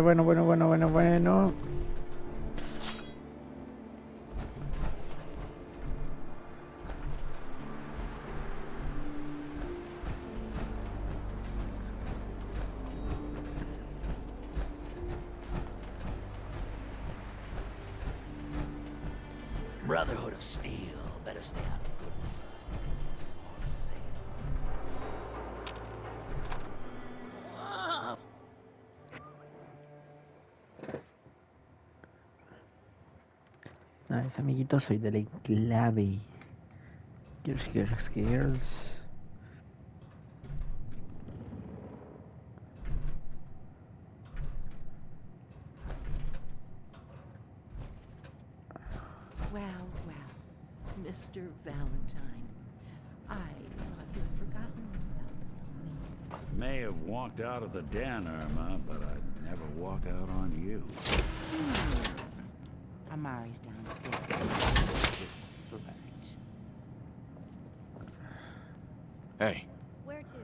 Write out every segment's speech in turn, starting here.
Bueno. Brotherhood of Steel. Better stay out of good. Nice, amiguito, soy del enclave. Girls. Well, Mr. Valentine, I thought you'd forgotten about me. May have walked out of the den, Irma, but I'd never walk out on you. Amari's downstairs. Right. Hey. Where to?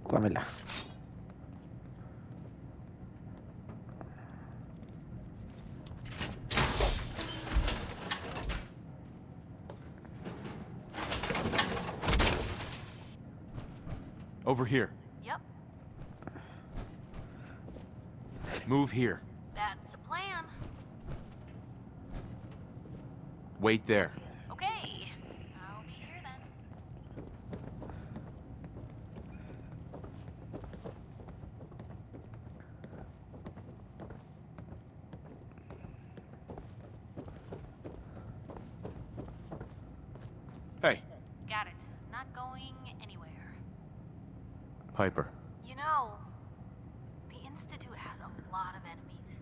Cuámela. Over here. Yep, Move here. that's a plan. Wait there. Okay, I'll be here then. Hey, Got it. Not going anywhere. Piper. You know, the Institute has a lot of enemies.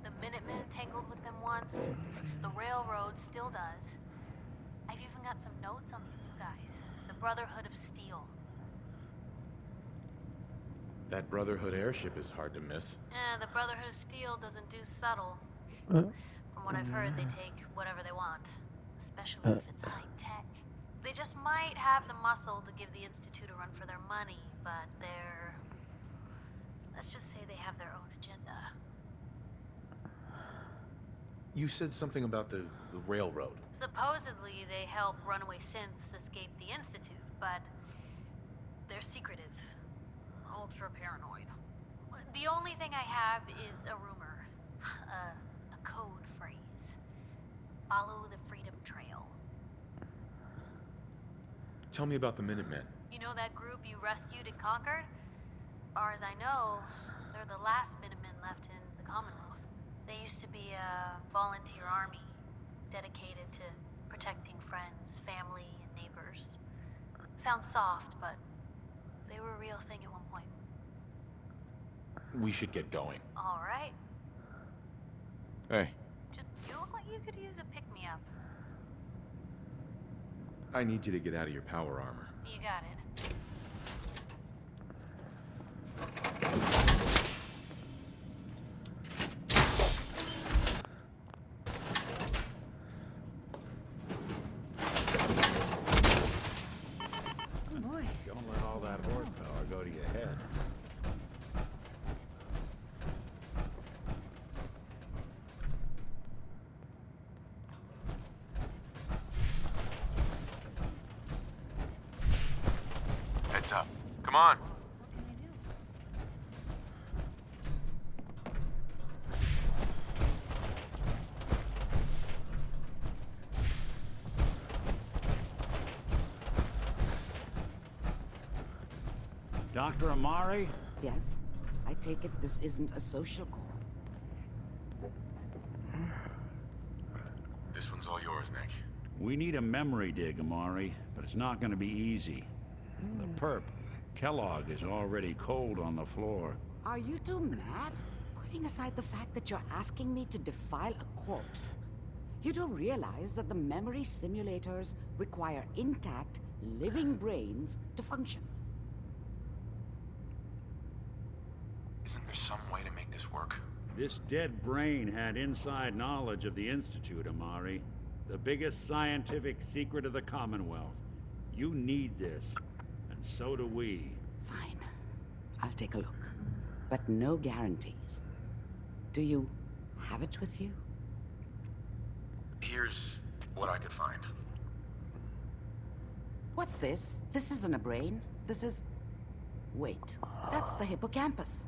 The Minutemen tangled with them once. The Railroad still does. I've even got some notes on these new guys. The Brotherhood of Steel. That Brotherhood airship is hard to miss. The Brotherhood of Steel doesn't do subtle. Uh, From what I've heard, they take whatever they want. Especially if it's high tech. They just might have the muscle to give the Institute a run for their money, but they're... Let's just say they have their own agenda. You said something about the railroad. Supposedly, they help runaway synths escape the Institute, but they're secretive. Ultra paranoid. The only thing I have is a rumor. A code phrase. Follow the Freedom Trail. Tell me about the Minutemen. You know that group you rescued and conquered? Far as I know, they're the last Minutemen left in the Commonwealth. They used to be a volunteer army, dedicated to protecting friends, family, and neighbors. Sounds soft, but they were a real thing at one point. We should get going. All right. Hey, Just, you look like you could use a pick-me-up. I need you to get out of your power armor. You got it. Boy, Don't let all that horsepower go to your head. Heads up. Come on. What can I do? Dr. Amari? yes? I take it this isn't a social call. This one's all yours, Nick. We need a memory dig, Amari, but it's not going to be easy. The perp, Kellogg, is already cold on the floor. Are you two mad? Putting aside the fact that you're asking me to defile a corpse, you don't realize that the memory simulators require intact, living brains to function. Isn't there some way to make this work? This dead brain had inside knowledge of the Institute, Amari. The biggest scientific secret of the Commonwealth. You need this, and so do we. Fine. I'll take a look. but no guarantees. Do you have it with you? Here's what I could find. What's this? This isn't a brain. This is... Wait, that's the hippocampus.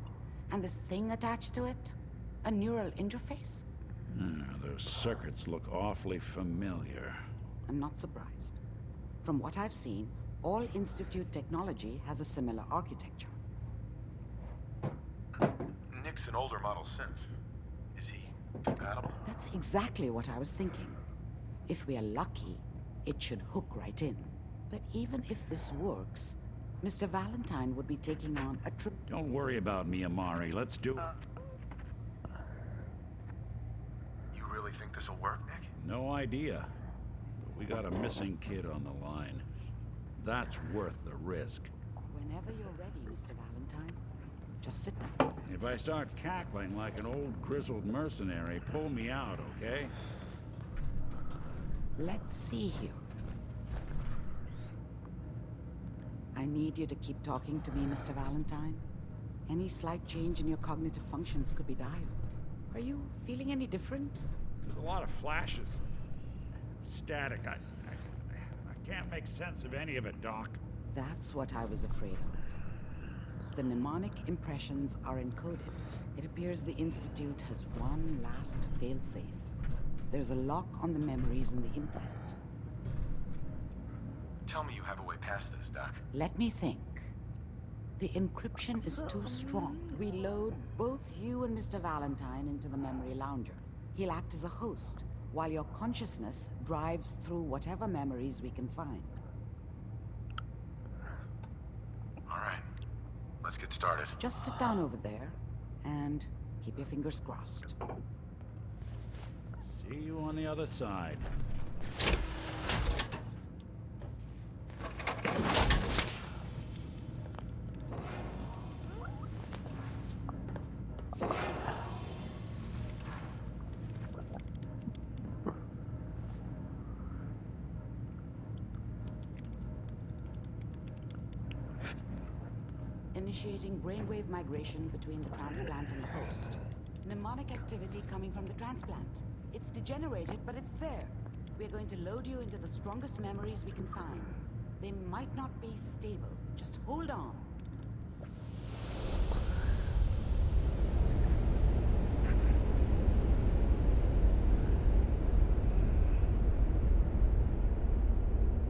And this thing attached to it? A neural interface? Those circuits look awfully familiar. I'm not surprised. From what I've seen, all Institute technology has a similar architecture. Nick's an older model synth. Is he compatible? That's exactly what I was thinking. If we are lucky, it should hook right in. But even if this works, Mr. Valentine would be taking on a trip... Don't worry about me, Amari. Let's do it. You really think this'll work, Nick? No idea. But we got a missing kid on the line. That's worth the risk. Whenever you're ready, Mr. Valentine, just sit down. If I start cackling like an old grizzled mercenary, pull me out, okay? Let's see here. I need you to keep talking to me, Mr. Valentine. Any slight change in your cognitive functions could be dire. Are you feeling any different? There's a lot of flashes. Static. I can't make sense of any of it, Doc. That's what I was afraid of. The mnemonic impressions are encoded. It appears the Institute has one last failsafe. There's a lock on the memories in the implant. Tell me you have a way past this, Doc. Let me think. The encryption is too strong. We load both you and Mr. Valentine into the memory lounger. He'll act as a host, while your consciousness drives through whatever memories we can find. All right, let's get started. Just sit down over there, and keep your fingers crossed. See you on the other side. Initiating brainwave migration between the transplant and the host. Mnemonic activity coming from the transplant. It's degenerated, but it's there. We're going to load you into the strongest memories we can find. They might not be stable. Just hold on.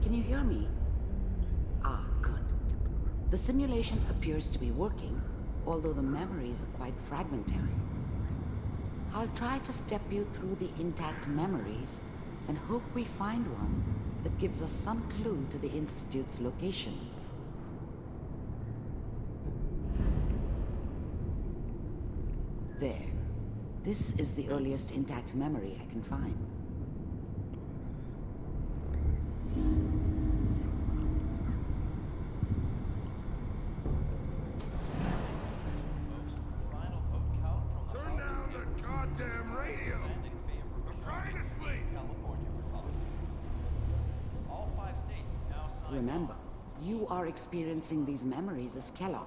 Can you hear me? Ah, good. The simulation appears to be working, although the memories are quite fragmentary. I'll try to step you through the intact memories and hope we find one that gives us some clue to the Institute's location. There. This is the earliest intact memory I can find. Turn down the goddamn radio! I'm trying to sleep! Remember, you are experiencing these memories as Kellogg.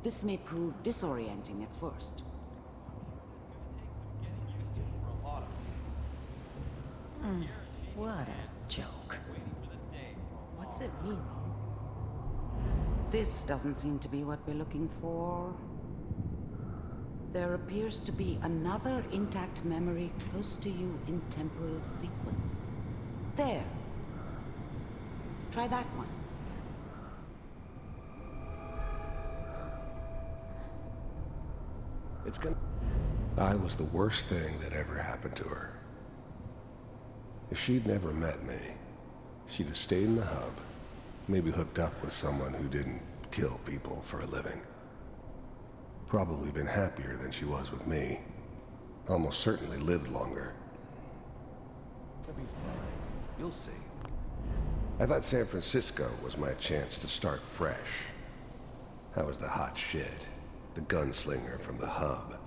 This may prove disorienting at first. What a joke. What's it mean? This doesn't seem to be what we're looking for. There appears to be another intact memory close to you in temporal sequence. There. Try that one. It's gonna... I was the worst thing that ever happened to her. If she'd never met me, she'd have stayed in the hub, maybe hooked up with someone who didn't kill people for a living. Probably been happier than she was with me. Almost certainly lived longer. It'll be fine. You'll see. I thought San Francisco was my chance to start fresh. I was the hot shit, the gunslinger from the hub,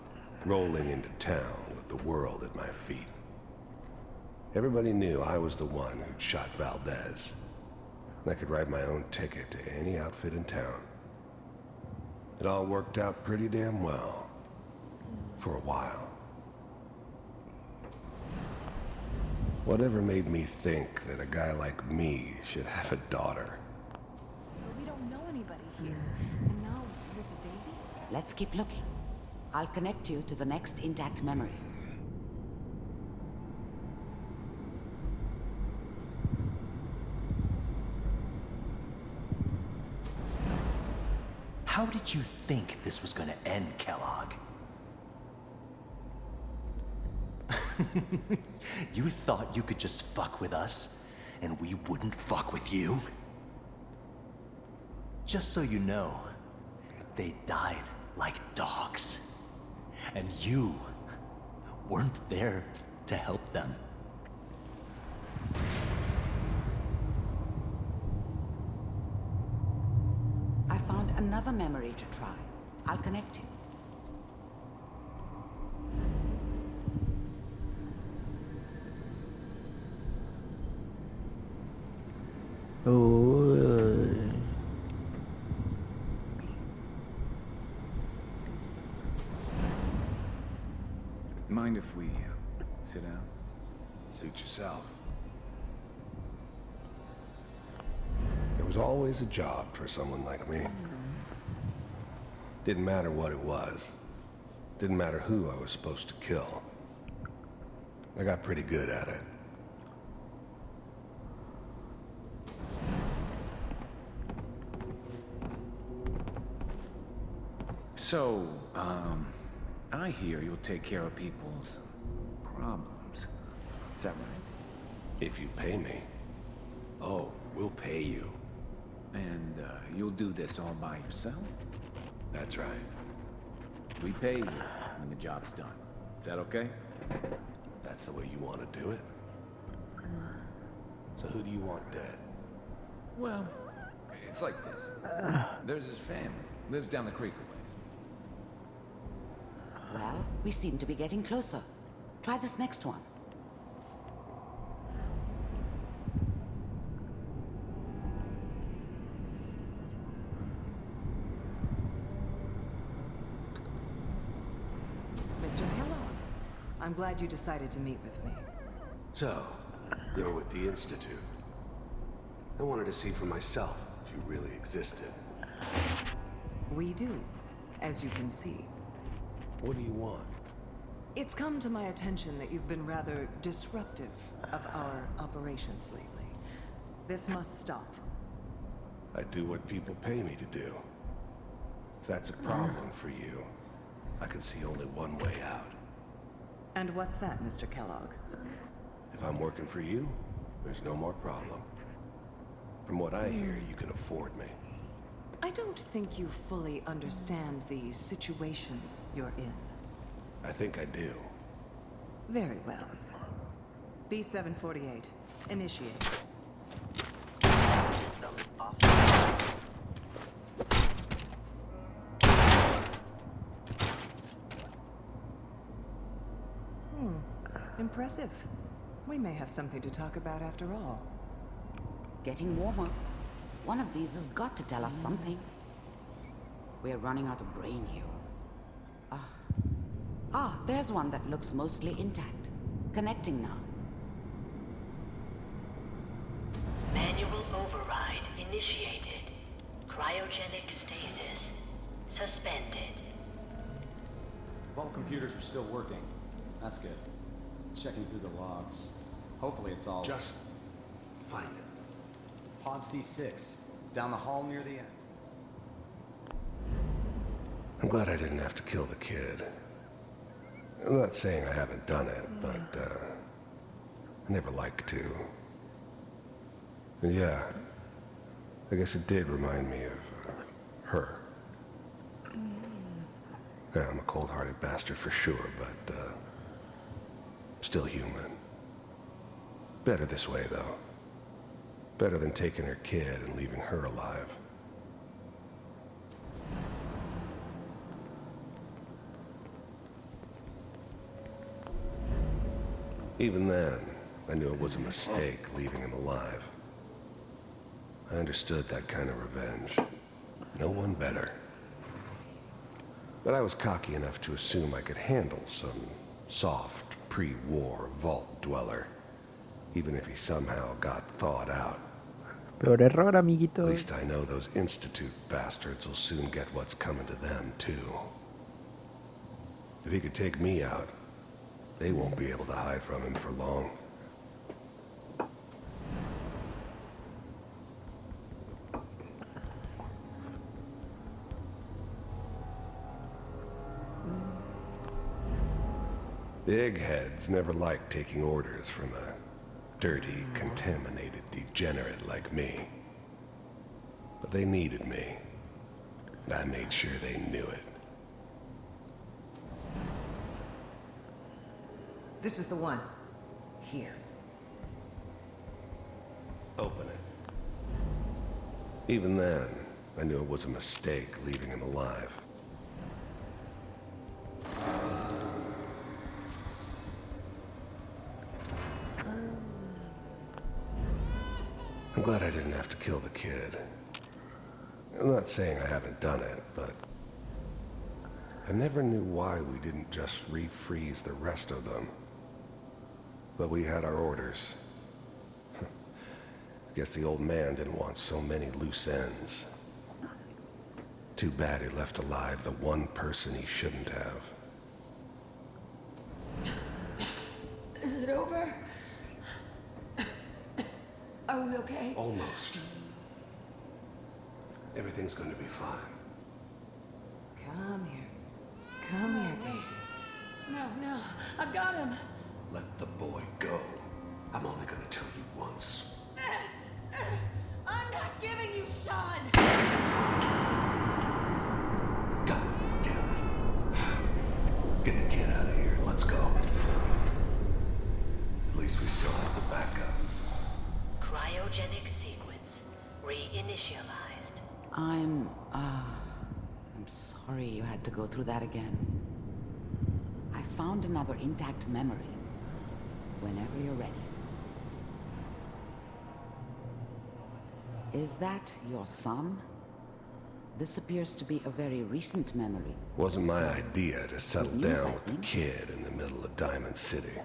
rolling into town with the world at my feet. Everybody knew I was the one who'd shot Valdez. And I could write my own ticket to any outfit in town. It all worked out pretty damn well. For a while. Whatever made me think that a guy like me should have a daughter? We don't know anybody here. And now, with the baby? Let's keep looking. I'll connect you to the next intact memory. How did you think this was gonna end, Kellogg? You thought you could just fuck with us, and we wouldn't fuck with you? Just so you know, they died like dogs. And you weren't there to help them. I found another memory to try. I'll connect you. Oh, Mind if we sit down? Suit yourself. There was always a job for someone like me. Didn't matter what it was. Didn't matter who I was supposed to kill. I got pretty good at it. So, I hear you'll take care of people's problems. Is that right? If you pay me. Oh, we'll pay you. And, you'll do this all by yourself? That's right. We pay you when the job's done. Is that okay? That's the way you want to do it. So who do you want dead? Well, it's like this. There's his family. Lives down the creek a ways. Well, we seem to be getting closer. Try this next one. Mr. Kellogg, I'm glad you decided to meet with me. So, you're with the Institute. I wanted to see for myself if you really existed. We do, as you can see. What do you want? It's come to my attention that you've been rather disruptive of our operations lately. This must stop. I do what people pay me to do. If that's a problem for you, I can see only one way out. And what's that, Mr. Kellogg? If I'm working for you, there's no more problem. From what I hear, you can afford me. I don't think you fully understand the situation you're in. I think I do. Very well. B-748, initiate. Impressive. We may have something to talk about after all. Getting warmer. One of these has got to tell us something. We're running out of brain here. There's one that looks mostly intact. Connecting now. Manual override initiated. Cryogenic stasis suspended. All computers are still working. That's good. Checking through the logs. Hopefully it's all... Just find it. Pod C6. Down the hall near the end. I'm glad I didn't have to kill the kid. I'm not saying I haven't done it, but, I never liked to. And yeah, I guess it did remind me of, her. Yeah, I'm a cold-hearted bastard for sure, but, still human. Better this way, though. Better than taking her kid and leaving her alive. Even then, I knew it was a mistake leaving him alive. I understood that kind of revenge. No one better. But I was cocky enough to assume I could handle some soft, pre-war vault dweller, even if he somehow got thawed out. Peor error, At amiguito. least I know those Institute bastards will soon get what's coming to them, too. If he could take me out, they won't be able to hide from him for long. The eggheads never liked taking orders from a dirty, contaminated degenerate like me. But they needed me, and I made sure they knew it. This is the one. Here. Open it. Even then, I knew it was a mistake leaving him alive. I'm glad I didn't have to kill the kid. I'm not saying I haven't done it, but I never knew why we didn't just refreeze the rest of them. But we had our orders. I guess the old man didn't want so many loose ends. Too bad he left alive the one person he shouldn't have. Is it over? Are we okay? Almost. Everything's going to be fine. Come here. Come here, baby. No, I've got him. Let the boy go. I'm only going to tell you once. I'm not giving you Sean. God damn it. Get the kid out of here. Let's go. At least we still have the backup. Cryogenic sequence reinitialized. I'm sorry you had to go through that again. I found another intact memory. Whenever you're ready. Is that your son? This appears to be a very recent memory. Wasn't my idea to settle Good news, down I with the think. kid in the middle of Diamond City.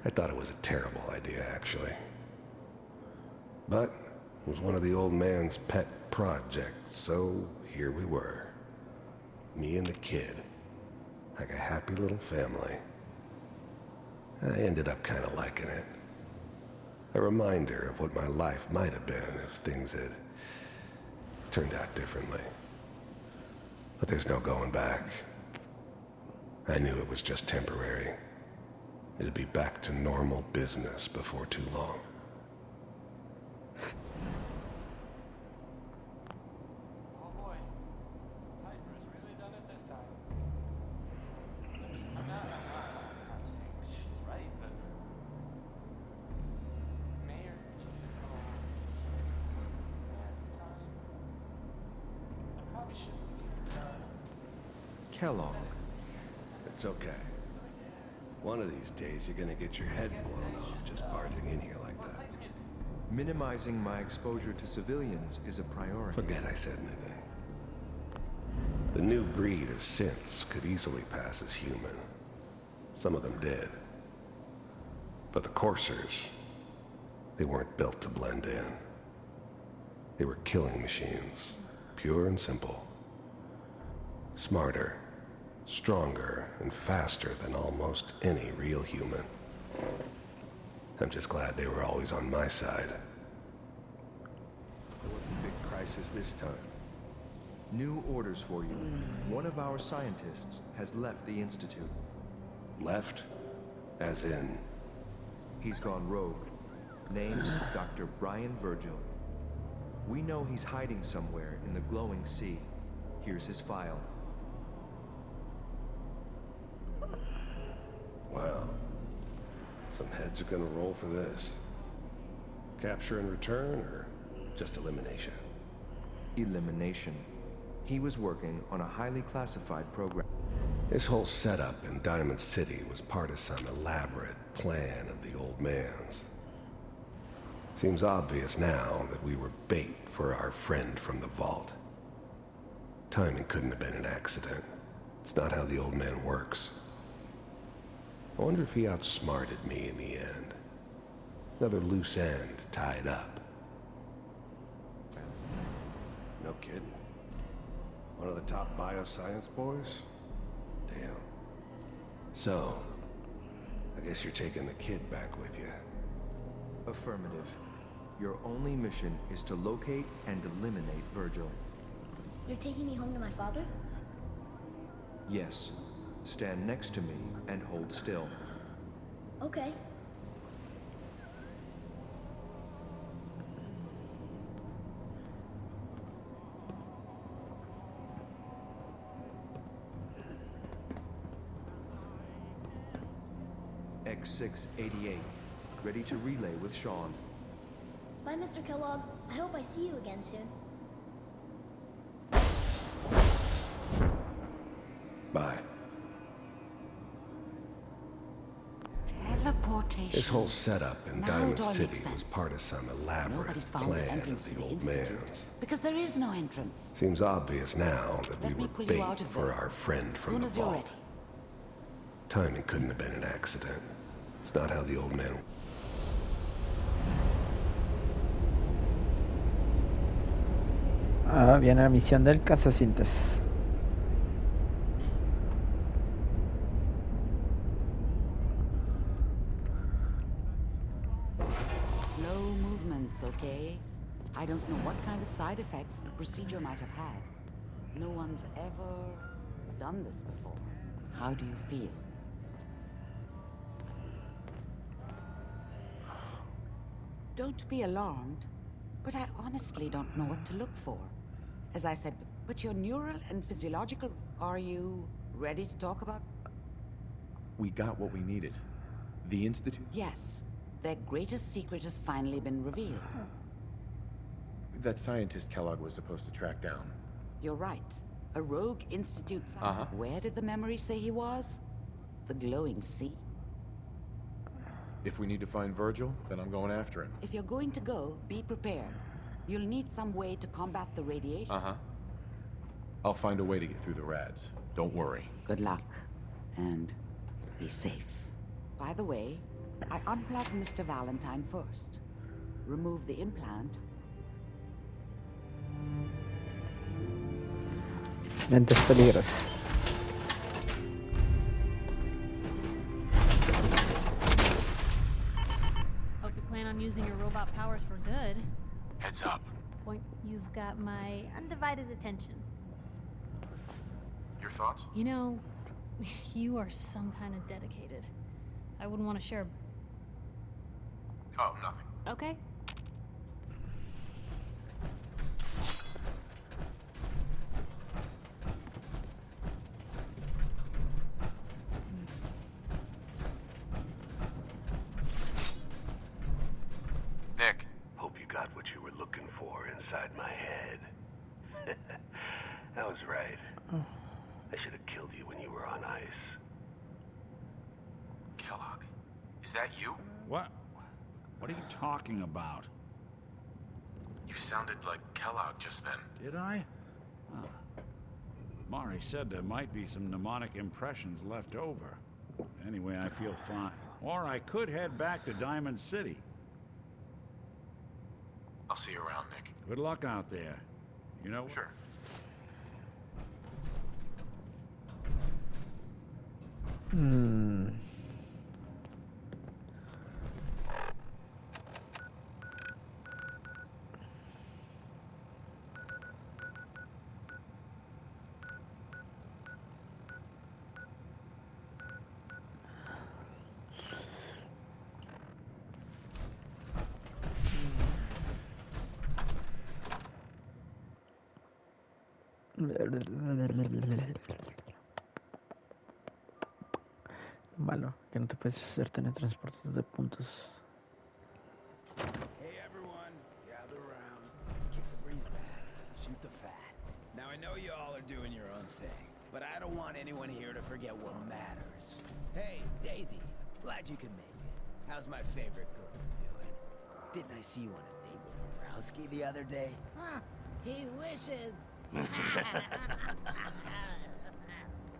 I thought it was a terrible idea, actually. But it was one of the old man's pet projects, so here we were. Me and the kid. Like a happy little family. I ended up kind of liking it. A reminder of what my life might have been if things had turned out differently. But there's no going back. I knew it was just temporary. It'd be back to normal business before too long. Oh boy. Piper has really done it this time. I'm not saying she's right, but Mayor, you should go. Yeah, this time. I probably shouldn't leave. Kellogg. It's okay. One of these days you're gonna get your head blown off just barging in here like that. Minimizing my exposure to civilians is a priority. Forget I said anything. The new breed of synths could easily pass as human. Some of them did. But the coursers, they weren't built to blend in. They were killing machines, pure and simple. Smarter, stronger, and faster than almost any real human. I'm just glad they were always on my side. So what's the big crisis this time? New orders for you. One of our scientists has left the Institute. Left? As in? He's gone rogue. Name's Dr. Brian Virgil. We know he's hiding somewhere in the glowing sea. Here's his file. Wow. Some heads are gonna roll for this. Capture and return, or just elimination? Elimination. He was working on a highly classified program. This whole setup in Diamond City was part of some elaborate plan of the old man's. Seems obvious now that we were bait for our friend from the vault. Timing couldn't have been an accident. It's not how the old man works. I wonder if he outsmarted me in the end. Another loose end tied up. No kidding. One of the top bioscience boys? Damn. So, I guess you're taking the kid back with you. Affirmative. Your only mission is to locate and eliminate Virgil. You're taking me home to my father? Yes. Stand next to me and hold still. Okay. X688. Ready to relay with Sean. Bye, Mr. Kellogg. I hope I see you again soon. Bye. Teleportation. This whole setup in Now Diamond it all City makes was sense. part of some elaborate Nobody's found the plan entrance of to the the old Institute. man's. Because there is no entrance. Seems obvious now that we Let me were pull you bait out of for there our friend as from soon the as you're vault. ready. Timing couldn't have been an accident. It's not how the old man... Ah, viene la misión del cazasíntesis. Slow movements, okay? I don't know what kind of side effects the procedure might have had. No one's ever done this before. How do you feel? Don't be alarmed, but I honestly don't know what to look for. As I said, but your neural and physiological... Are you ready to talk about? We got what we needed. The Institute? Yes. Their greatest secret has finally been revealed. That scientist Kellogg was supposed to track down. You're right. A rogue institute scientist. Where did the memory say he was? The glowing sea? If we need to find Virgil, then I'm going after him. If you're going to go, be prepared. You'll need some way to combat the radiation. I'll find a way to get through the rads. Don't worry. Good luck. And be safe. By the way, I unplugged Mr. Valentine first. Remove the implant. Mentes peligrosas. Hope you plan on using your robot powers for good. Heads up. Point, you've got my undivided attention. Your thoughts? You know, you are some kind of dedicated. I wouldn't want to share. Oh, nothing. Okay. Nick. Hope you got what you were looking for inside my head. I was right. I should have killed you when you were on ice. Kellogg. Is that you? What? What are you talking about? You sounded like Kellogg just then. Did I? Oh. Mari said there might be some mnemonic impressions left over. Anyway, I feel fine. Or I could head back to Diamond City. I'll see you around, Nick. Good luck out there. You know... Sure. Malo, que no te puedes hacer teletransportes de puntos. Hey everyone, gather around. Let's kick the breeze back. Shoot the fat. Now I know you all are doing your own thing, but I don't want anyone here to forget what matters. Hey, Daisy, glad you could make it. How's my favorite girl doing? Didn't I see you on a date with Borowski the other day? Huh, he wishes.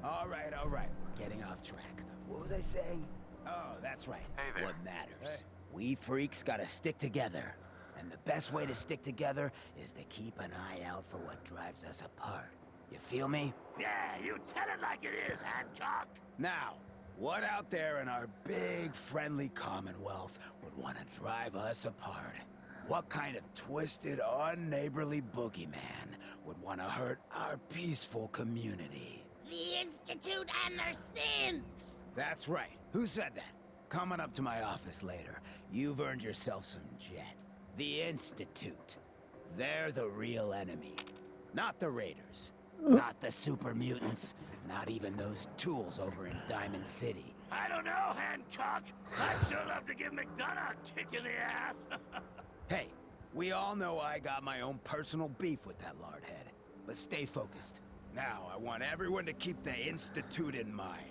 All right, all right. We're getting off track. What was I saying? Oh, that's right. Hey there. What matters? We freaks gotta stick together. And the best way to stick together is to keep an eye out for what drives us apart. You feel me? Yeah, you tell it like it is, Hancock. Now, what out there in our big, friendly Commonwealth would want to drive us apart? What kind of twisted, unneighborly boogeyman would want to hurt our peaceful community? The Institute and their synths! That's right. Who said that? Coming up to my office later, you've earned yourself some jet. The Institute. They're the real enemy. Not the Raiders. Not the super mutants. Not even those tools over in Diamond City. I don't know, Hancock. I'd sure love to give McDonough a kick in the ass. Hey, we all know I got my own personal beef with that lardhead. But stay focused. Now, I want everyone to keep the Institute in mind.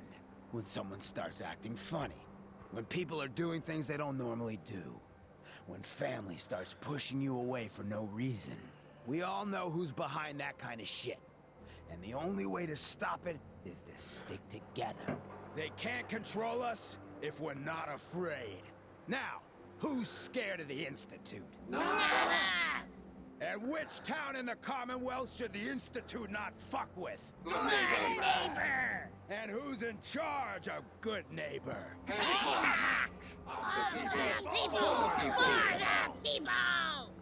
When someone starts acting funny. When people are doing things they don't normally do. When family starts pushing you away for no reason. We all know who's behind that kind of shit. And the only way to stop it is to stick together. They can't control us if we're not afraid. Now, who's scared of the Institute? Not us! And which town in the Commonwealth should the Institute not fuck with? Good neighbor! And who's in charge of good neighbor? Hancock! People for the people!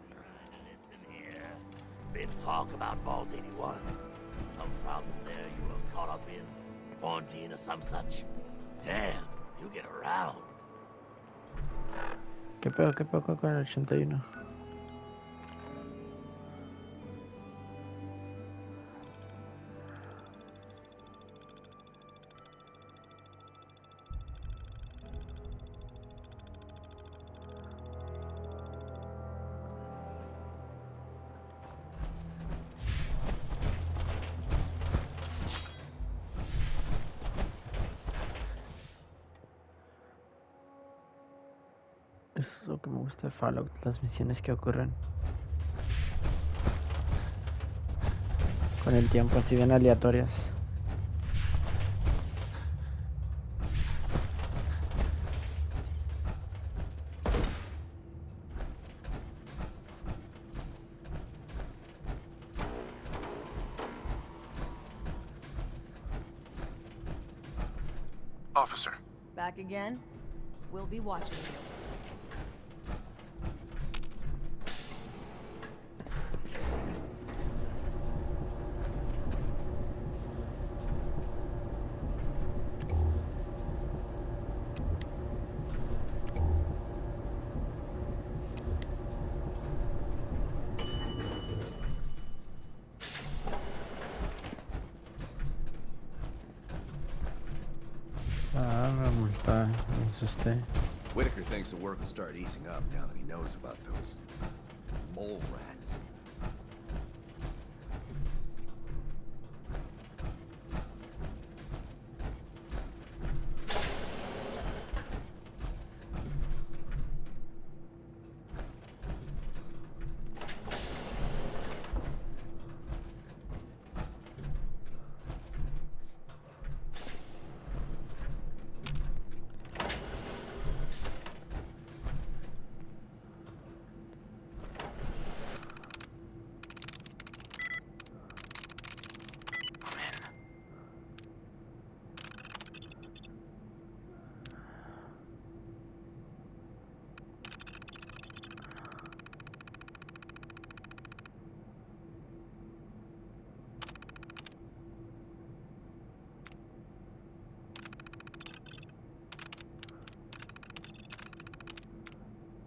Listen here. Been talk about Vault 81. Some problem there you were caught up in? Quarantine or some such? Damn, you get around. ¿Qué pedo con el 81? Es lo que me gusta de Fallout, las misiones que ocurren con el tiempo, así bien aleatorias. Officer. Back again? We'll be watching you. Me multa, me asusté. Whitaker thinks the work will start easing up now that he knows about those mole rats.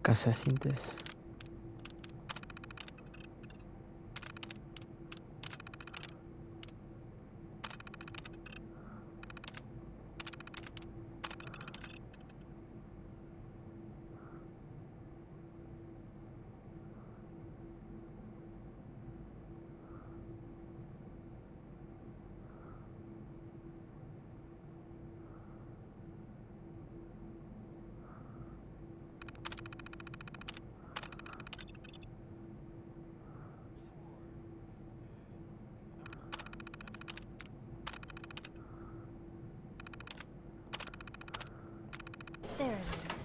Casa Sintes. There it is.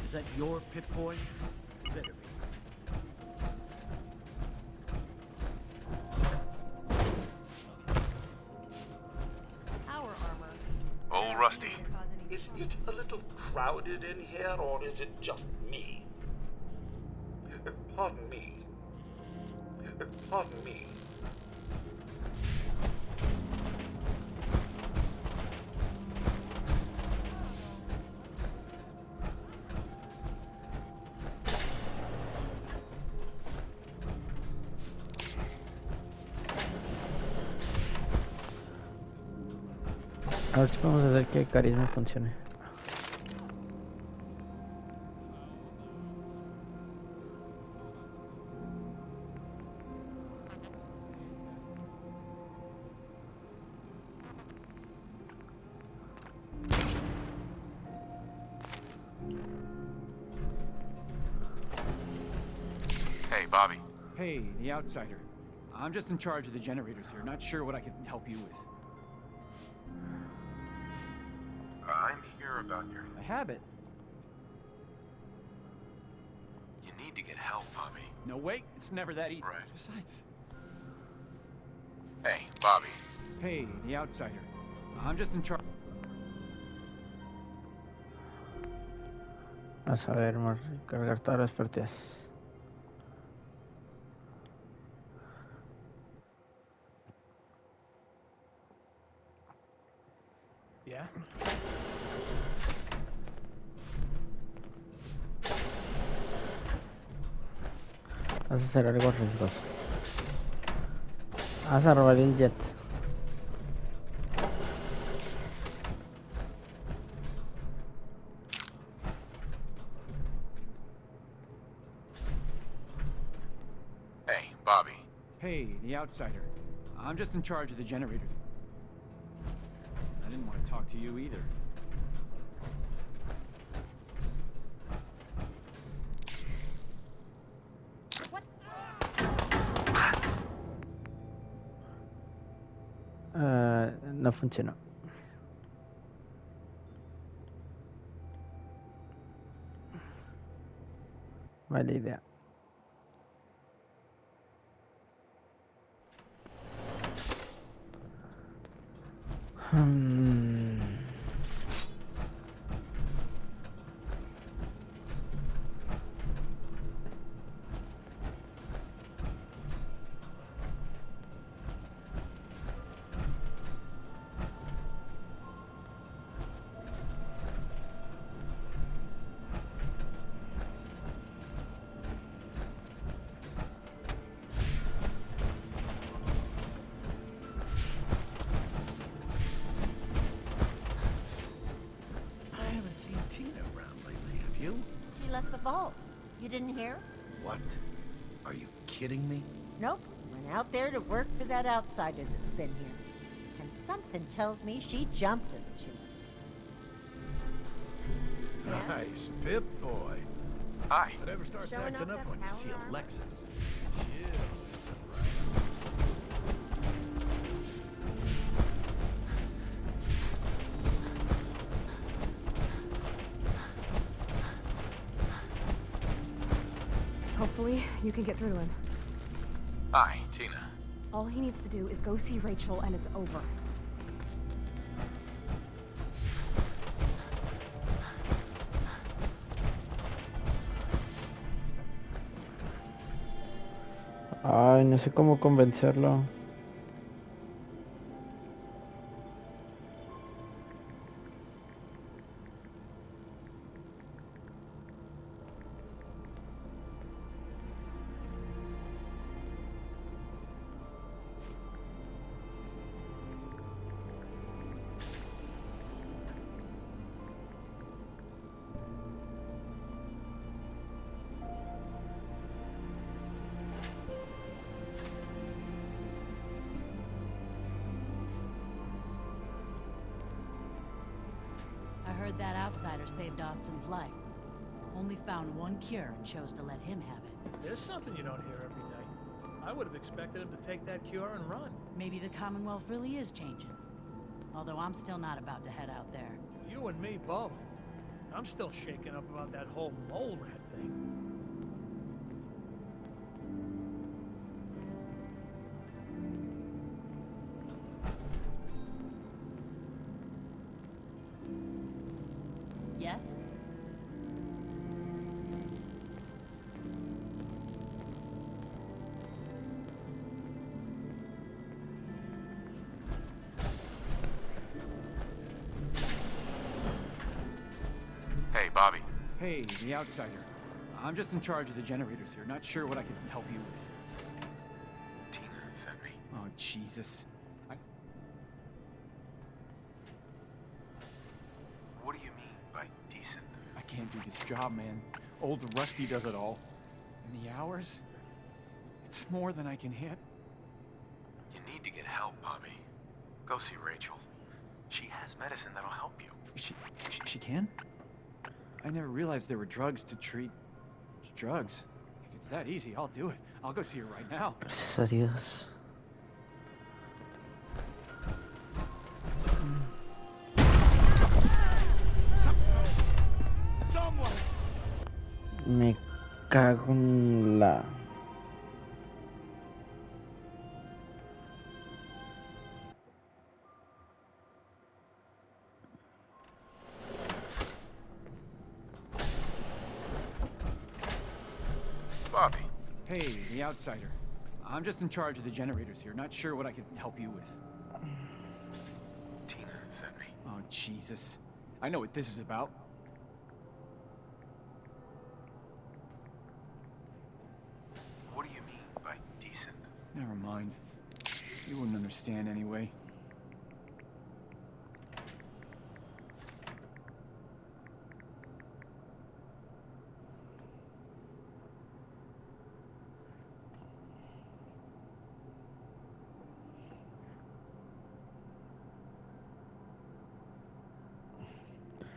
Is that your Pip-Boy? Better be. Power armor. Oh, Rusty. Is it a little crowded in here, or is it just me? Pardon me. Pardon me. A ver si podemos hacer que carisma funcione. Hey, Bobby. Hey, the outsider. I'm just in charge of the generators here. Not sure what I can help you with. I'm here about your... A habit? You need to get help, Bobby. No, wait. It's never that easy. Right. Besides... Hey, Bobby. Hey, the outsider. I'm just in charge... Vamos a ver, vamos a cargar todas las partidas. Yeah? Vas a hacer algo riesgoso. Vas a robar el jet. Hey, Bobby. Hey, the outsider. I'm just in charge of the generators. I didn't want to talk to you either. No funcionó. Mala idea. I haven't seen Tina around lately, have you? She left the vault. You didn't hear? What? Are you kidding me? Nope. Went out there to work for that outsider that's been here. And something tells me she jumped in the chimneys. Nice, Pip-Boy. Hi. Whatever starts Showing acting off up that when you see power armor? Alexis. Hopefully, you can get through to him. Hi, Tina. All he needs to do is go see Rachel and it's over. Ay, no sé cómo convencerlo. I heard that outsider saved Austin's life. Only found one cure and chose to let him have it. There's something you don't hear every day. I would have expected him to take that cure and run. Maybe the Commonwealth really is changing. Although I'm still not about to head out there. You and me both. I'm still shaken up about that whole mole rat thing. Yes? Hey, Bobby. Hey, the outsider. I'm just in charge of the generators here. Not sure what I can help you with. Tina sent me. Oh, Jesus. What do you mean by decent? I can't do this job, man. Old Rusty does it all. And the hours? It's more than I can hit. You need to get help, Bobby. Go see Rachel. She has medicine that'll help you. She can? I never realized there were drugs to treat drugs. If it's that easy, I'll do it. I'll go see her right now. Gracias a Dios. Me cago en la... Bobby. Hey, the outsider. I'm just in charge of the generators here. Not sure what I can help you with. Tina sent me. Oh, Jesus. I know what this is about. What do you mean by decent? Never mind. You wouldn't understand anyway.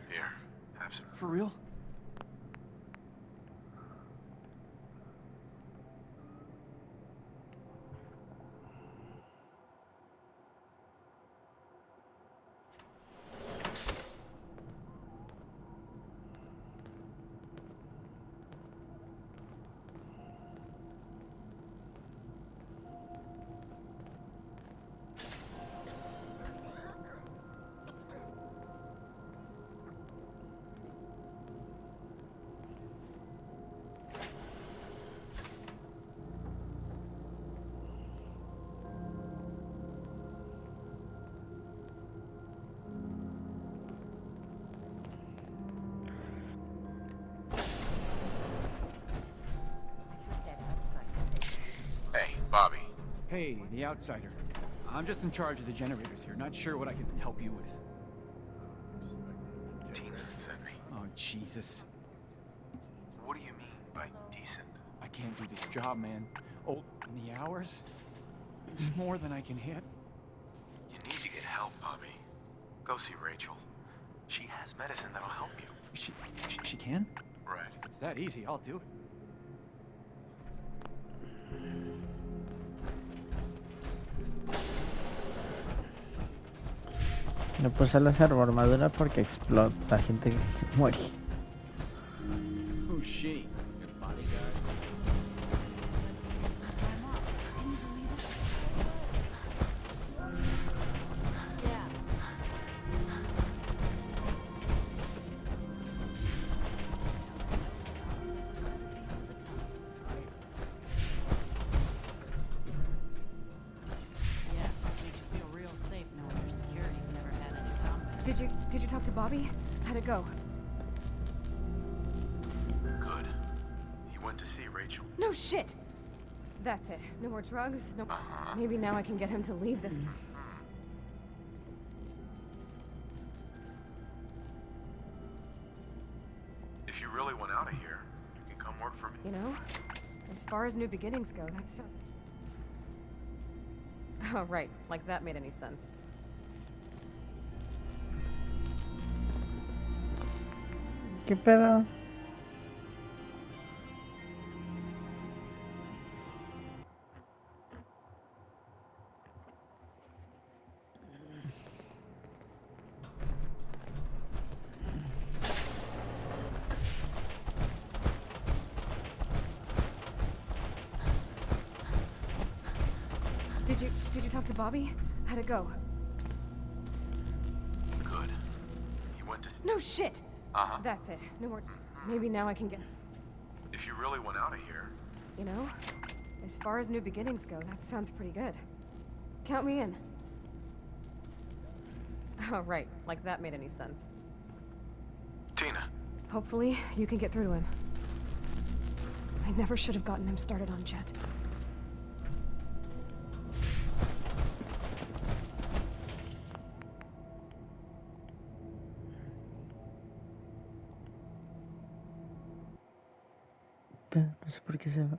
Here, have some. For real? Hey, Bobby. Hey, the outsider. I'm just in charge of the generators here. Not sure what I can help you with. Tina sent me. Oh, Jesus. What do you mean by decent? I can't do this job, man. Oh, and the hours? It's more than I can hit. You need to get help, Bobby. Go see Rachel. She has medicine that'll help you. She can? Right. If it's that easy, I'll do it. Le puse la armadura porque explota, gente que muere. Who's she? Your bodyguard? Did you talk to Bobby? How'd it go? Good. He went to see Rachel. No shit! That's it. No more drugs, no... Maybe now I can get him to leave this... If you really want out of here, you can come work for me. You know, as far as new beginnings go, that's... Oh, right. Like that made any sense. ¿Qué pedo? Did you talk to Bobby? How'd it go? Good. He went to... No shit! Uh-huh. That's it. No more... Maybe now I can get... If you really went out of here... You know, as far as new beginnings go, that sounds pretty good. Count me in. Oh, right. Like that made any sense. Tina. Hopefully, you can get through to him. I never should have gotten him started on Jet. No sé por qué se va.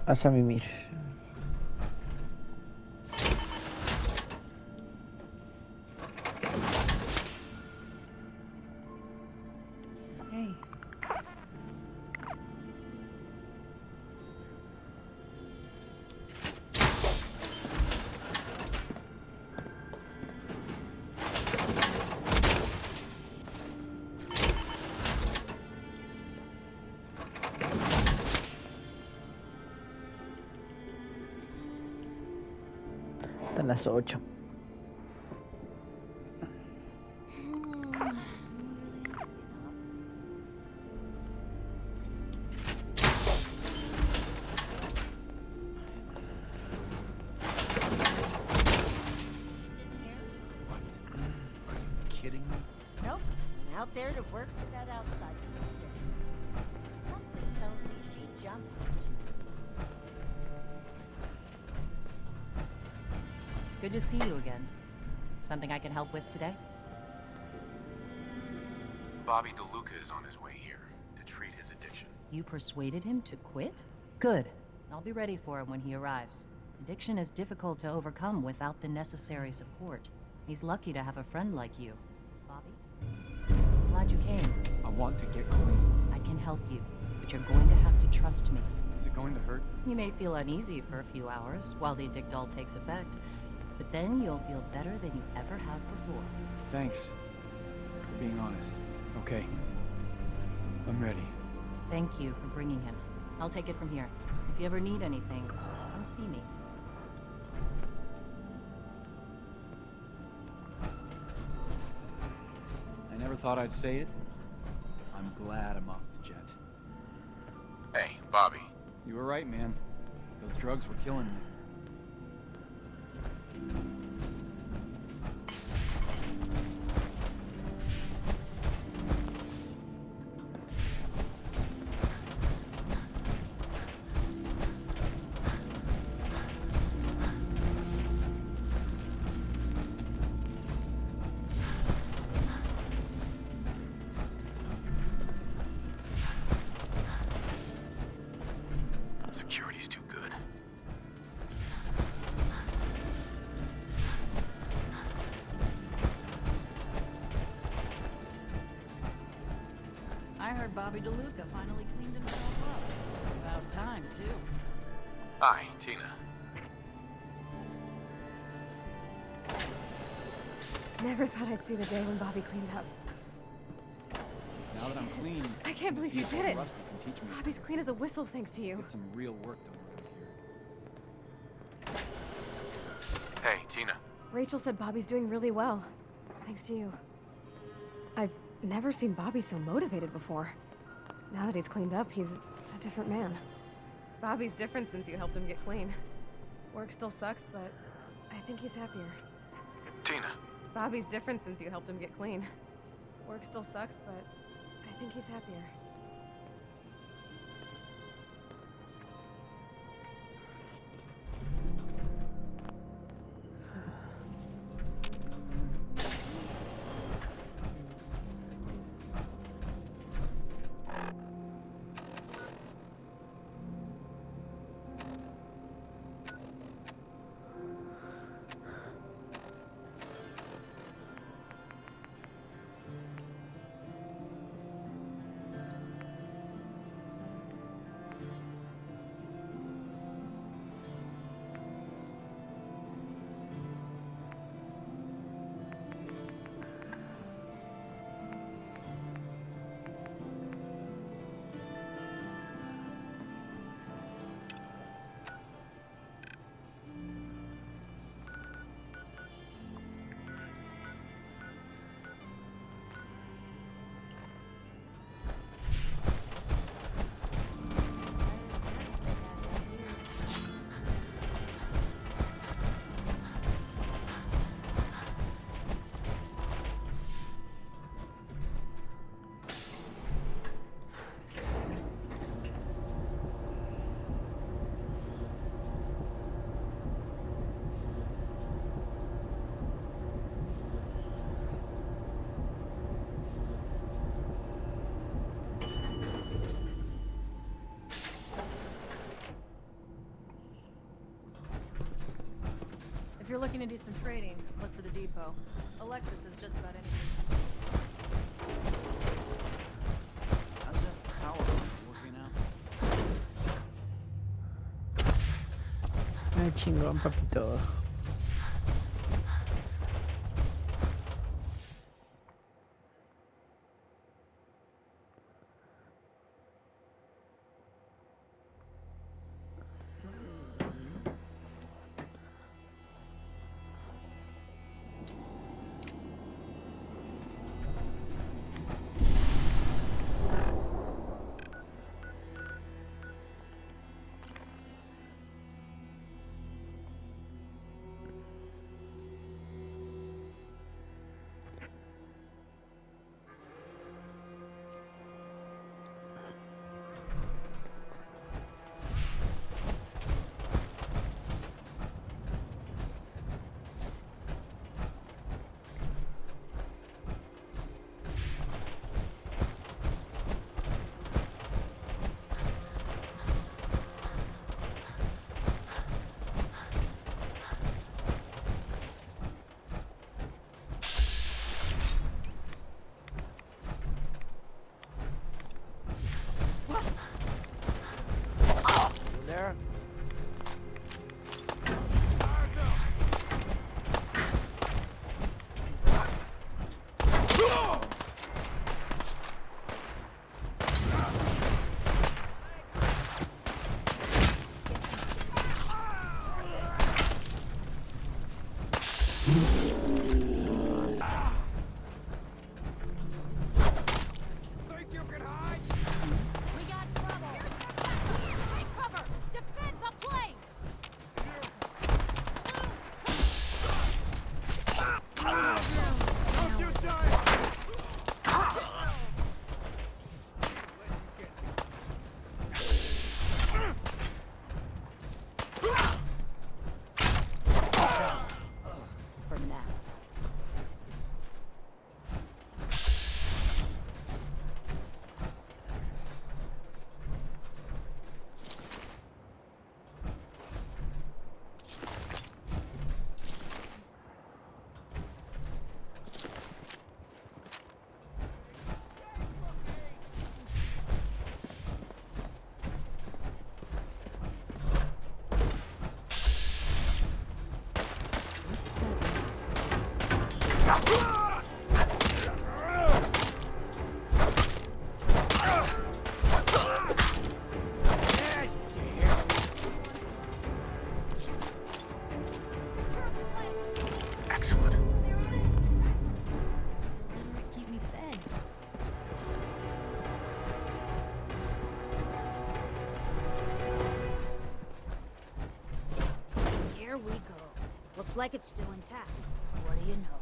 Vas a mimir. Hey. Están las 8. Kidding me? Nope. Went out there to work for that outsider. Something tells me she jumped. Good to see you again. Something I can help with today? Bobby DeLuca is on his way here to treat his addiction. You persuaded him to quit? Good. I'll be ready for him when he arrives. Addiction is difficult to overcome without the necessary support. He's lucky to have a friend like you. Bobby? Glad you came. I want to get clean. I can help you, but you're going to have to trust me. Is it going to hurt? You may feel uneasy for a few hours while the addictol takes effect, but then you'll feel better than you ever have before. Thanks for being honest. Okay. I'm ready. Thank you for bringing him. I'll take it from here. If you ever need anything, come see me. I never thought I'd say it. I'm glad I'm off the jet. Hey, Bobby. You were right, man. Those drugs were killing me. Security's too good. I heard Bobby DeLuca finally cleaned himself up. About time, too. Hi, Tina. Never thought I'd see the day when Bobby cleaned up. Now that I'm Jesus. clean, I can't believe see you if did it. Rusty can teach me. Bobby's clean as a whistle thanks to you. Get some real work done around here. Hey, Tina. Rachel said Bobby's doing really well. Thanks to you. I've never seen Bobby so motivated before. Now that he's cleaned up, he's a different man. Bobby's different since you helped him get clean. Work still sucks, but I think he's happier. Tina. Bobby's different since you helped him get clean. Work still sucks, but I think he's happier. looking to do some trading, look for the depot. Alexis is just about anything. How's that power working out? Ay, chingón, papito. There? Excellent. Keep me fed. Here we go. Looks like it's still intact. What do you know?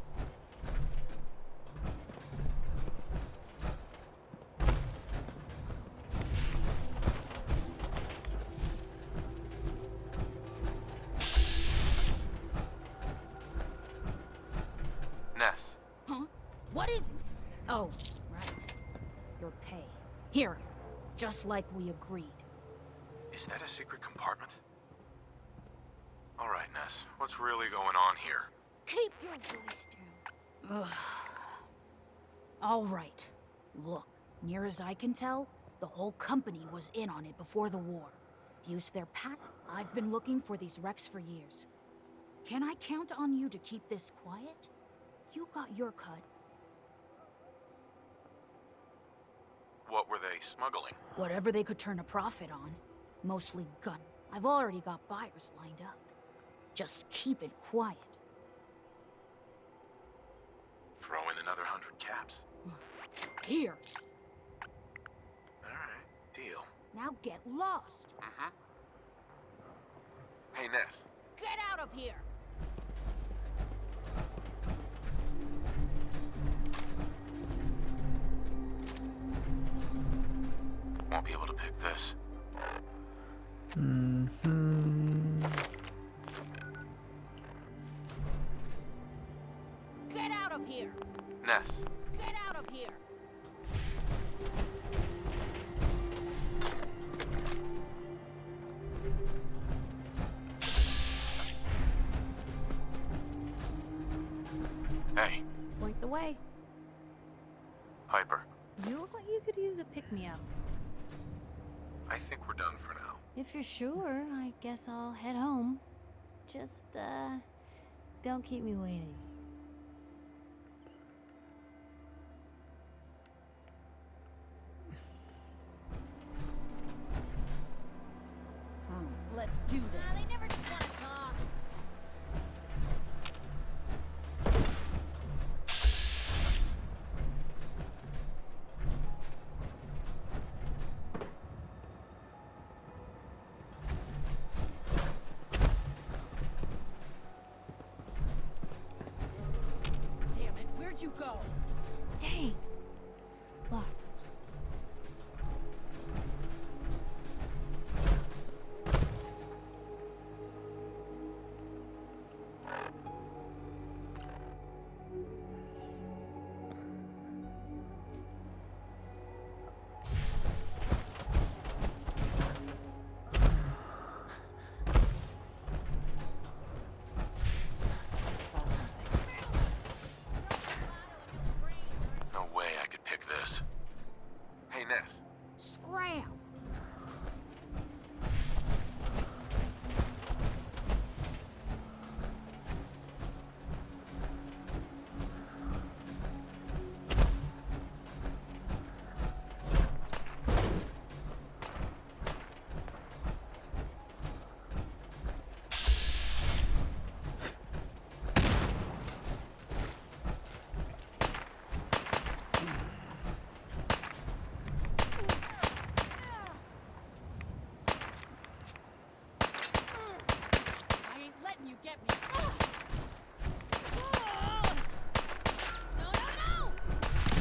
Ness. Huh? What is it? Oh, right. Your pay. Here. Just like we agreed. Is that a secret compartment? All right, Ness. What's really going on here? Keep your voice down. Ugh. All right. Look, near as I can tell, the whole company was in on it before the war. Used their past. I've been looking for these wrecks for years. Can I count on you to keep this quiet? You got your cut. What were they smuggling? Whatever they could turn a profit on. Mostly gun. I've already got buyers lined up. Just keep it quiet. Throw in another 100 caps. Here. All right, deal. Now get lost. Mm-hmm. Hey, Ness. Get out of here. Won't be able to pick this. Get out of here. Ness. Get out of here. Point the way. Piper, You look like you could use a pick-me-up. I think we're done for now. If you're sure, I guess I'll head home. Just, don't keep me waiting. Let's do this. They never just want to talk. Damn it, where'd you go? Dang. Lost him. Saw something. No way I could pick this. Hey, Ness. Scram! I ain't letting you get me.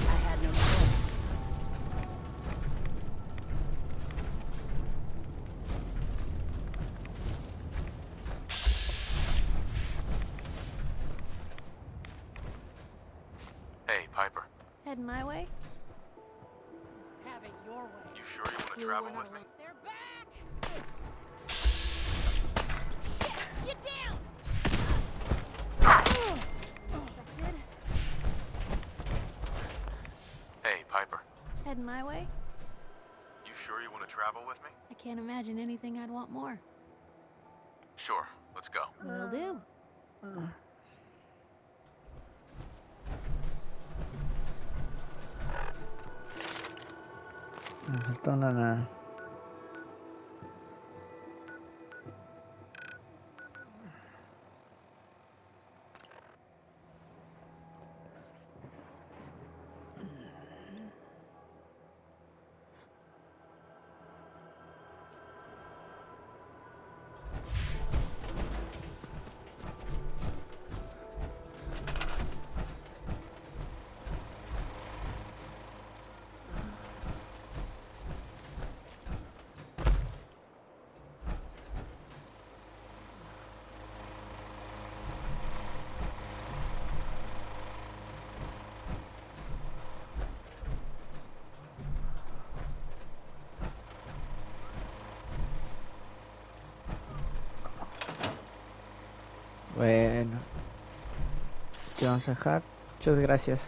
I had no choice. Hey, Piper. Heading my way? Have it your way. You sure you want to travel with me? They're back! Shit! Get down! Expected. Hey, Piper. Heading my way? You sure you want to travel with me? I can't imagine anything I'd want more. Sure. Let's go. Will do. Me falta una. Bueno, ¿qué vamos a dejar? Muchas gracias.